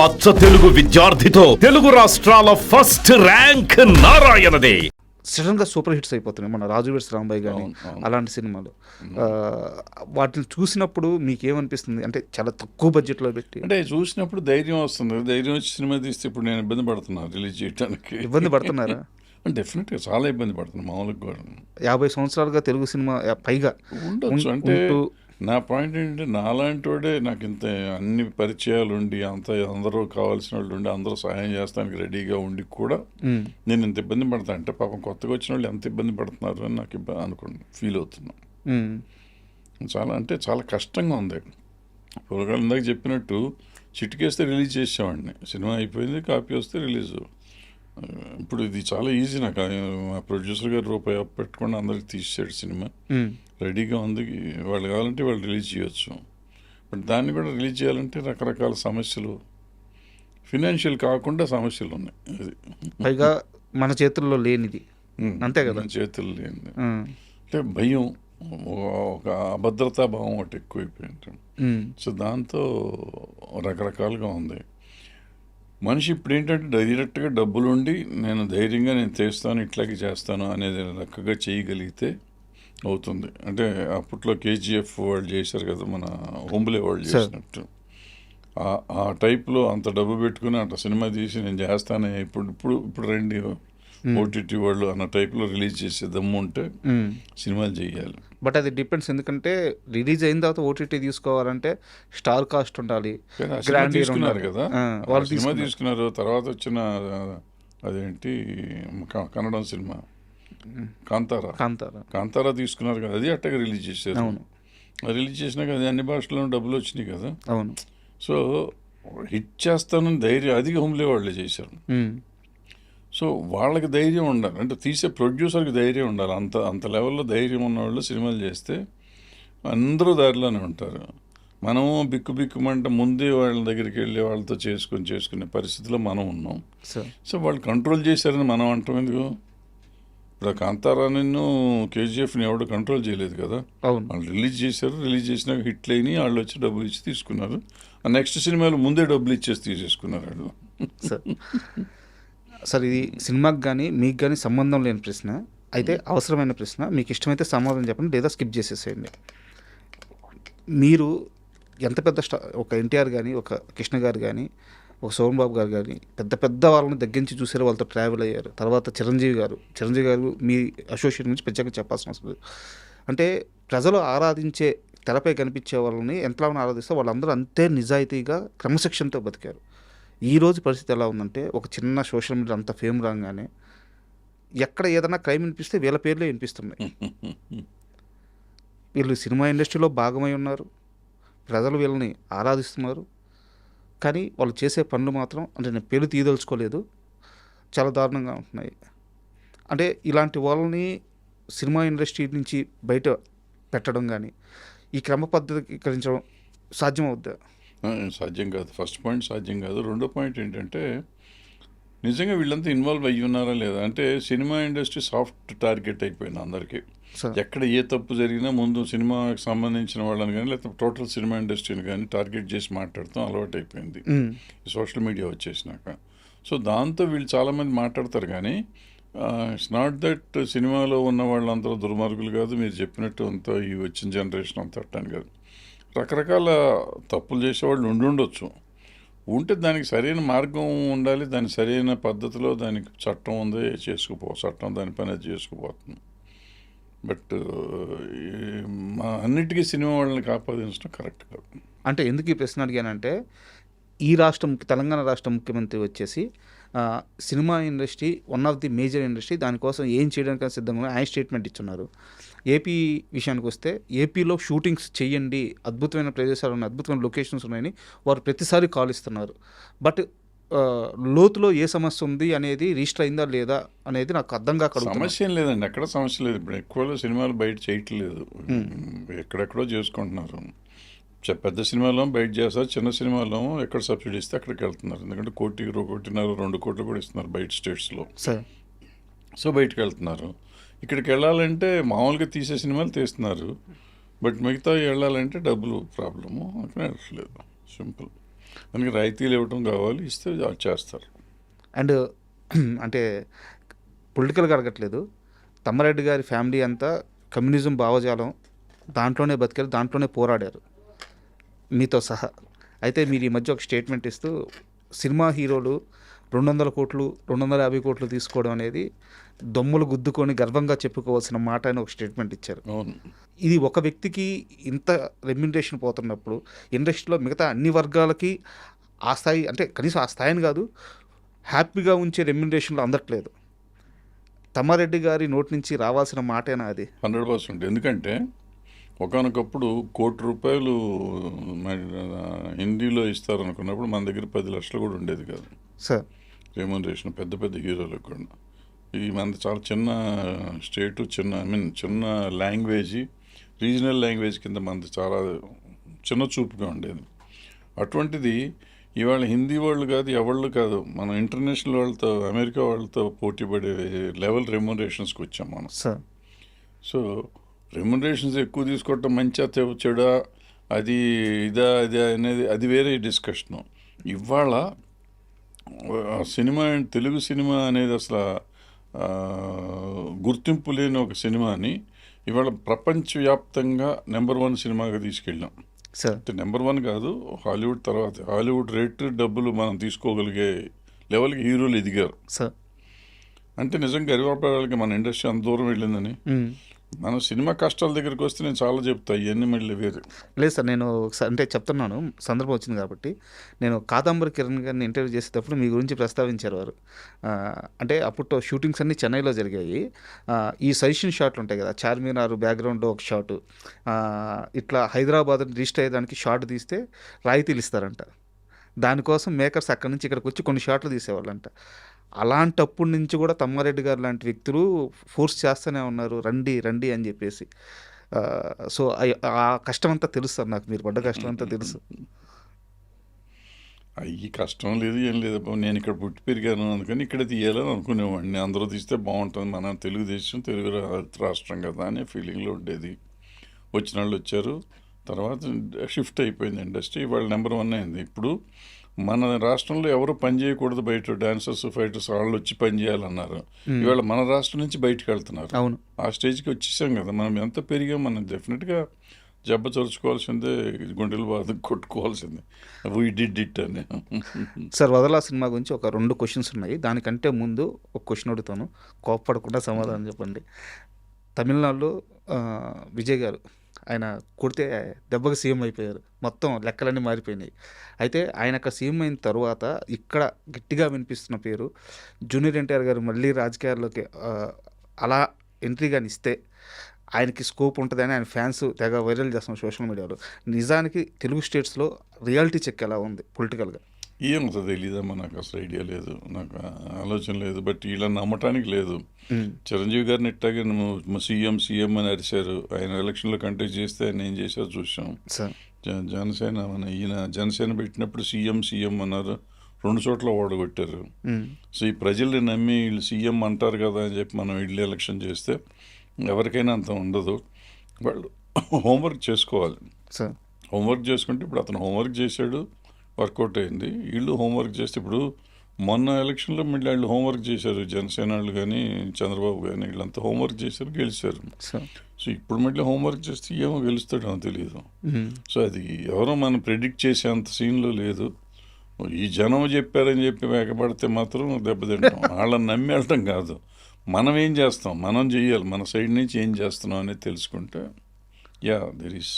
అచ్చ తెలుగు విద్యార్థితో తెలుగు రాష్ట్రాల first rank నారాయణదే. సడన్గా సూపర్ హిట్స్ అయిపోతున్నాయి. మన రాజు వెడ్స్ రాంబాయ్ కానీ అలాంటి సినిమాలు వాటిని చూసినప్పుడు మీకు ఏమనిపిస్తుంది? అంటే చాలా తక్కువ బడ్జెట్లో పెట్టి అంటే చూసినప్పుడు ధైర్యం వస్తుంది. ధైర్యం వచ్చి సినిమా తీస్తే ఇప్పుడు నేను ఇబ్బంది పడుతున్నాను రిలీజ్ చేయడానికి. ఇబ్బంది పడుతున్నారా? డెఫినెట్గా చాలా ఇబ్బంది పడుతున్నాను. మామూలుగా కూడా 50 సంవత్సరాలుగా తెలుగు సినిమా పైగా ఉండొచ్చు. అంటే నా పాయింట్ ఏంటంటే నాలాంటి వాడే నాకు ఇంత అన్ని పరిచయాలు ఉండి అందరూ కావాల్సిన వాళ్ళు ఉండి అందరూ సహాయం చేస్తానికి రెడీగా ఉండి కూడా నేను ఇంత ఇబ్బంది పడతా అంటే పాపం కొత్తగా వచ్చిన వాళ్ళు ఎంత ఇబ్బంది పడుతున్నారు అని నాకు అనుకోండి ఫీల్ అవుతున్నాను. చాలా అంటే చాలా కష్టంగా ఉంది. పూర్వకాలం ఇందాక చెప్పినట్టు చిటికేస్తే రిలీజ్ చేసేవాడిని. సినిమా అయిపోయింది, కాపీ వస్తే రిలీజు. ఇప్పుడు ఇది చాలా ఈజీ. నాకు మా ప్రొడ్యూసర్ గారు రూపాయి పెట్టుకుండా అందరికి తీసేసాడు. సినిమా రెడీగా ఉంది, వాళ్ళు కావాలంటే వాళ్ళు రిలీజ్ చేయొచ్చు. బట్ దాన్ని కూడా రిలీజ్ చేయాలంటే రకరకాల సమస్యలు, ఫినాన్షియల్ కాకుండా సమస్యలు ఉన్నాయి. అది పైగా మన చేతుల్లో లేనిది, అంతే కదా, మన చేతుల్లో లేనిది. అంటే భయం, ఒక అభద్రతా భావం ఒకటి ఎక్కువైపోయింది. సో దాంతో రకరకాలుగా ఉంది. మనిషి ఇప్పుడు ఏంటంటే డైరెక్ట్గా డబ్బులుండి నేను ధైర్యంగా నేను చేస్తాను, ఇట్లాగే చేస్తాను అనేది లెక్కగా చేయగలిగితే అవుతుంది. అంటే అప్పట్లో కేజీఎఫ్ వాళ్ళు చేశారు కదా, మన హోంబులే వాళ్ళు చేసినట్టు ఆ టైప్లో అంత డబ్బు పెట్టుకుని అట్లా సినిమా తీసి నేను చేస్తానే ఇప్పుడు రండి ఓటీటీ వాళ్ళు అన్న టైప్లో రిలీజ్ చేసే దమ్ము ఉంటే సినిమాలు చేయాలి. బట్ అది డిపెండ్స్. ఎందుకంటే రిలీజ్ అయిన తర్వాత ఓటీటీ తీసుకోవాలంటే స్టార్ కాస్ట్ ఉండాలి. తీసుకున్నారు కదా వాళ్ళు, సినిమా తీసుకున్నారు. తర్వాత వచ్చిన అదేంటి కన్నడం సినిమా కాంతారా తీసుకున్నారు కదా, అది అట్టగా రిలీజ్ చేశారు. రిలీజ్ చేసినాక అది అన్ని భాషల్లో డబ్బులు వచ్చినాయి కదా. అవును. సో హిట్ చేస్తానని ధైర్యం అది హోమ్లే వాళ్ళే చేశారు. సో వాళ్ళకి ధైర్యం ఉండాలి, అంటే తీసే ప్రొడ్యూసర్కి ధైర్యం ఉండాలి. అంత లెవెల్లో ధైర్యం ఉన్నవాళ్ళు సినిమాలు చేస్తే అందరూ దారిలోనే ఉంటారు. మనము బిక్కుమంటే ముందే వాళ్ళ దగ్గరికి వెళ్ళి వాళ్ళతో చేసుకునే పరిస్థితిలో మనం ఉన్నాం. సో వాళ్ళు కంట్రోల్ చేశారని మనం అంటాం ఎందుకు? ఇప్పుడు కాంతారా నిన్ను కేజీఎఫ్ని ఎవడు కంట్రోల్ చేయలేదు కదా. వాళ్ళు రిలీజ్ చేశారు, రిలీజ్ చేసినాక హిట్లు అయినాయి, వాళ్ళు వచ్చి డబ్బులు ఇచ్చి తీసుకున్నారు. ఆ నెక్స్ట్ సినిమాలు ముందే డబ్బులు ఇచ్చేసి తీసేసుకున్నారు వాళ్ళు. సార్ ఇది సినిమాకి కానీ మీకు కానీ సంబంధం లేని ప్రశ్న, అయితే అవసరమైన ప్రశ్న. మీకు ఇష్టమైతే సమాధానం చెప్పండి, లేదా స్కిప్ చేసేసేయండి. మీరు ఎంత పెద్ద ఒక ఎన్టీఆర్ కానీ, ఒక కృష్ణ గారు కానీ, ఒక సోమన్ బాబు గారు కానీ పెద్ద వాళ్ళని దగ్గర నుంచి చూసారు, వాళ్ళతో ట్రావెల్ అయ్యారు. తర్వాత చిరంజీవి గారు మీ అసోసియేట్ నుంచి ప్రత్యేకంగా చెప్పాల్సిన అవసరం లేదు. అంటే ప్రజలు ఆరాధించే, తెరపై కనిపించే వాళ్ళని ఎంతలా ఆరాధిస్తే వాళ్ళందరూ అంతే నిజాయితీగా క్రమశిక్షణతో బతికారు. ఈరోజు పరిస్థితి ఎలా ఉందంటే, ఒక చిన్న సోషల్ మీడియా అంత ఫేమ్ రాగానే ఎక్కడ ఏదైనా క్రైమ్ వినిపిస్తే వీళ్ళ పేర్లే వినిపిస్తున్నాయి. వీళ్ళు సినిమా ఇండస్ట్రీలో భాగమై ఉన్నారు, ప్రజలు వీళ్ళని ఆరాధిస్తున్నారు, కానీ వాళ్ళు చేసే పనులు మాత్రం, అంటే నేను పేరు తీయదలుచుకోలేదు, చాలా దారుణంగా ఉంటున్నాయి. అంటే ఇలాంటి వాళ్ళని సినిమా ఇండస్ట్రీ నుంచి బయట పెట్టడం కానీ, ఈ క్రమ పద్ధతికరించడం సాధ్యమవుద్దా? సాధ్యం కాదు. ఫస్ట్ పాయింట్ సాధ్యం కాదు. రెండో పాయింట్ ఏంటంటే నిజంగా వీళ్ళంతా ఇన్వాల్వ్ అయ్యి ఉన్నారా లేదా అంటే, సినిమా ఇండస్ట్రీ సాఫ్ట్ టార్గెట్ అయిపోయింది అందరికీ. ఎక్కడ ఏ తప్పు జరిగినా ముందు సినిమాకి సంబంధించిన వాళ్ళని కానీ, లేకపోతే టోటల్ సినిమా ఇండస్ట్రీని కానీ టార్గెట్ చేసి మాట్లాడతాం అలవాటు అయిపోయింది సోషల్ మీడియా వచ్చేసినాక. సో దాంతో వీళ్ళు చాలామంది మాట్లాడతారు, కానీ ఇట్స్ నాట్ దట్ సినిమాలో ఉన్న వాళ్ళంతా దుర్మార్గులు కాదు. మీరు చెప్పినట్టు అంతా ఈ వచ్చిన జనరేషన్ అంతా అట్టాను కాదు. రకరకాల తప్పులు చేసేవాళ్ళు ఉండొచ్చు. ఉంటే దానికి సరైన మార్గం ఉండాలి, దాని సరైన పద్ధతిలో దానికి చట్టం ఉంది, చట్టం దాని పని అది చేసుకుపోతుంది. బట్ అన్నిటికీ సినిమా వాళ్ళని కాపాదించడం కరెక్ట్ కాదు. అంటే ఎందుకు ఈ ప్రశ్న అడిగానంటే, ఈ తెలంగాణ రాష్ట్ర ముఖ్యమంత్రి వచ్చేసి cinema industry one of the major industry, దానికోసం ఏం చేయడానికి సిద్ధంగా ఆయన స్టేట్మెంట్ ఇచ్చున్నారు. ఏపీ విషయానికి వస్తే, ఏపీలో షూటింగ్స్ చేయండి, అద్భుతమైన ప్రదేశాలు ఉన్నాయి, అద్భుతమైన లొకేషన్స్ ఉన్నాయని వారు ప్రతిసారి కాల్ ఇస్తున్నారు. బట్ లోతులో ఏ సమస్య ఉంది అనేది రిజిస్టర్ అయిందా లేదా అనేది నాకు అర్థం కాక. సమస్య ఏం లేదండి, ఎక్కడ సమస్య లేదు. ఇప్పుడు ఎక్కువలో సినిమాలు బయట చేయట్లేదు, ఎక్కడెక్కడో చేసుకుంటున్నారు. పెద్ద సినిమాలో బయట చేస్తారు, చిన్న సినిమాలో ఎక్కడ సబ్సిడీ ఇస్తే అక్కడికి వెళ్తున్నారు. ఎందుకంటే 1.5-2 కోట్లు కూడా ఇస్తున్నారు బయట స్టేట్స్లో. సో బయటకు వెళ్తున్నారు. ఇక్కడికి వెళ్ళాలంటే మామూలుగా తీసే సినిమాలు తీస్తున్నారు, బట్ మిగతా వెళ్ళాలంటే డబ్బులు ప్రాబ్లము, అక్కడ వెళ్ళట్లేదు. సింపుల్. మనకి రాయితీలు ఇవ్వటం కావాలి, ఇస్తే చేస్తారు. అండ్ అంటే పొలిటికల్గా అడగట్లేదు, తమ్మారెడ్డి గారి ఫ్యామిలీ అంతా కమ్యూనిజం భావజాలం దాంట్లోనే బతికారు, దాంట్లోనే పోరాడారు మీతో సహా. అయితే మీరు ఈ మధ్య ఒక స్టేట్మెంట్ ఇస్తూ సినిమా హీరోలు 200 కోట్లు 250 కోట్లు తీసుకోవడం అనేది దొమ్ములు గుద్దుకొని గర్వంగా చెప్పుకోవాల్సిన మాట అని ఒక స్టేట్మెంట్ ఇచ్చారు. అవును. ఇది ఒక వ్యక్తికి ఇంత రెమ్యునరేషన్ పోతున్నప్పుడు ఇండస్ట్రీలో మిగతా అన్ని వర్గాలకి ఆ స్థాయి, అంటే కనీసం ఆ స్థాయిని కాదు, హ్యాపీగా ఉంచే రెమ్యునరేషన్లో అందట్లేదు. తమ్మారెడ్డి గారి నోటి నుంచి రావాల్సిన మాటేనా అది? 100%. ఎందుకంటే ఒకానొకప్పుడు ₹1,00,00,000 హిందీలో ఇస్తారనుకున్నప్పుడు మన దగ్గర 10 లక్షలు కూడా ఉండేది కాదు సార్. రెమ్యూనరేషన్ పెద్ద పెద్ద హీరోలకు కూడా. ఇది మనది చాలా చిన్న స్టేటు, చిన్న లాంగ్వేజ్, రీజనల్ లాంగ్వేజ్ కింద మనది చాలా చిన్న చూపుగా ఉండేది. అటువంటిది ఇవాళ హిందీ వాళ్ళు కాదు, ఎవళ్ళు కాదు, మనం ఇంటర్నేషనల్ వాళ్ళతో, అమెరికా వాళ్ళతో పోటీ పడే లెవెల్ రెమ్యూనరేషన్స్కి వచ్చాం మనం. సార్, సో రెమ్యునరేషన్స్ ఎక్కువ తీసుకోవటం మంచిగా చెడా, అది ఇదా అనేది అది వేరే డిస్కషను. ఇవాళ సినిమా, తెలుగు సినిమా అనేది అసలు గుర్తింపు లేని ఒక సినిమాని ఇవాళ ప్రపంచవ్యాప్తంగా నెంబర్ 1 సినిమాగా తీసుకెళ్ళాం. సార్, అంటే నెంబర్ 1 కాదు, హాలీవుడ్ తర్వాత హాలీవుడ్ రేట్ డబ్బులు మనం తీసుకోగలిగే లెవెల్కి హీరోలు ఎదిగారు. సార్, అంటే నిజంగా గర్వపడాలి మన ఇండస్ట్రీ అంత దూరం వెళ్ళిందని. మన సినిమా కష్టాల దగ్గరికి వస్తే నేను చాలా చెప్తా, ఇవన్నీ మళ్ళీ వేరే. లేదు సార్, నేను అంటే చెప్తున్నాను, సందర్భం వచ్చింది కాబట్టి. నేను కాదంబరి కిరణ్ గారిని ఇంటర్వ్యూ చేసేటప్పుడు మీ గురించి ప్రస్తావించారు వారు. అంటే అప్పుడు షూటింగ్స్ అన్నీ చెన్నైలో జరిగాయి. ఈ సజెషన్ షాట్లు ఉంటాయి కదా, చార్మినార్ బ్యాక్గ్రౌండ్లో ఒక షాటు, ఇట్లా హైదరాబాద్ రిజిస్టర్ అయ్యేదానికి షాట్ తీస్తే రాయితీలు ఇస్తారంట. దానికోసం మేకర్స్ అక్కడి నుంచి ఇక్కడికి వచ్చి కొన్ని షాట్లు తీసేవాళ్ళంట. అలాంటప్పటి నుంచి కూడా తమ్మారెడ్డి గారు లాంటి వ్యక్తులు ఫోర్స్ చేస్తూనే ఉన్నారు, రండి రండి అని చెప్పేసి. సో ఆ కష్టం అంతా తెలుసు సార్ నాకు, మీరు పడ్డ కష్టం అంతా తెలుసు. ఈ కష్టం లేదు, ఏం లేదు. నేను ఇక్కడ పుట్టి పెరిగాను, అందుకని ఇక్కడ తీయాలని అనుకునేవాడిని. అందరూ తీస్తే బాగుంటుంది, మన తెలుగుదేశం తెలుగు రాష్ట్రం కదా అనే ఫీలింగ్లో ఉండేది. వచ్చిన వాళ్ళు వచ్చారు, తర్వాత షిఫ్ట్ అయిపోయింది ఇండస్ట్రీ. ఇవాళ నెంబర్ 1 అయింది. ఇప్పుడు మన రాష్ట్రంలో ఎవరు పని చేయకూడదు, బయట డాన్సర్స్ ఫైటర్స్ వాళ్ళు వచ్చి పని చేయాలన్నారు. ఇవాళ మన రాష్ట్రం నుంచి బయటకు వెళ్తున్నారు. అవును, ఆ స్టేజ్కి వచ్చేసాం కదా. మనం ఎంత పెరిగాం, మనం డెఫినెట్గా జబ్బ చరుచుకోవాల్సిందే, గుండెలు బాధ కొట్టుకోవాల్సిందే. వీ డిడ్ ఇట్ అని. సార్, వదలా సినిమా గురించి ఒక 2 క్వశ్చన్స్ ఉన్నాయి. దానికంటే ముందు ఒక క్వశ్చన్ అడుగుతాను, కోప్పడకుండా సమాధానం చెప్పండి. తమిళనాడులో విజయ్ గారు ఆయన కొడితే దెబ్బకి సీఎం అయిపోయారు, మొత్తం లెక్కలన్నీ మారిపోయినాయి. అయితే ఆయన అక్కడ సీఎం అయిన తర్వాత ఇక్కడ గట్టిగా వినిపిస్తున్న పేరు జూనియర్ ఎన్టీఆర్ గారు మళ్ళీ రాజకీయాల్లోకి అలా ఎంట్రీ కానీ ఇస్తే ఆయనకి స్కోప్ ఉంటుందని ఆయన ఫ్యాన్స్ తెగ వైరల్ చేస్తున్నారు సోషల్ మీడియాలో. నిజానికి తెలుగు స్టేట్స్లో రియాలిటీ చెక్ ఎలా ఉంది పొలిటికల్గా? ఏమవుతుంది తెలీదమ్మా, నాకు అసలు ఐడియా లేదు, నాకు ఆలోచన లేదు. బట్ వీళ్ళని నమ్మటానికి లేదు. చిరంజీవి గారిని ఇట్టాగే సీఎం అని అరిశారు. ఆయన ఎలక్షన్లో కంటెస్ట్ చేస్తే ఆయన ఏం చేశారు చూసాం. జనసేన ఈయన జనసేన పెట్టినప్పుడు సీఎం అన్నారు, 2 చోట్ల ఓడగొట్టారు. సో ఈ ప్రజల్ని నమ్మి వీళ్ళు సీఎం అంటారు కదా అని చెప్పి మనం వీళ్ళు ఎలక్షన్ చేస్తే ఎవరికైనా అంత ఉండదు. వాళ్ళు హోంవర్క్ చేసుకోవాలి. హోంవర్క్ చేసుకుంటే ఇప్పుడు అతను హోంవర్క్ చేశాడు, వర్కౌట్ అయింది. వీళ్ళు హోంవర్క్ చేస్తే ఇప్పుడు మొన్న ఎలక్షన్లో మళ్ళీ వాళ్ళు హోంవర్క్ చేశారు, జనసేన వాళ్ళు కానీ చంద్రబాబు కానీ వీళ్ళంతా హోంవర్క్ చేశారు, గెలిచారు. సో ఇప్పుడు మళ్ళీ హోంవర్క్ చేస్తే ఏమో గెలుస్తాడో తెలియదు. సో అది ఎవరో మనం ప్రెడిక్ట్ చేసే అంత సీన్లో లేదు. ఈ జనం చెప్పారని చెప్పి వేగపడితే మాత్రం దెబ్బతింటాం. వాళ్ళని నమ్మి వెళ్ళటం కాదు, మనం ఏం చేస్తాం, మనం చెయ్యాలి, మన సైడ్ నుంచి ఏం చేస్తున్నాం అనేది తెలుసుకుంటే దెర్ ఈస్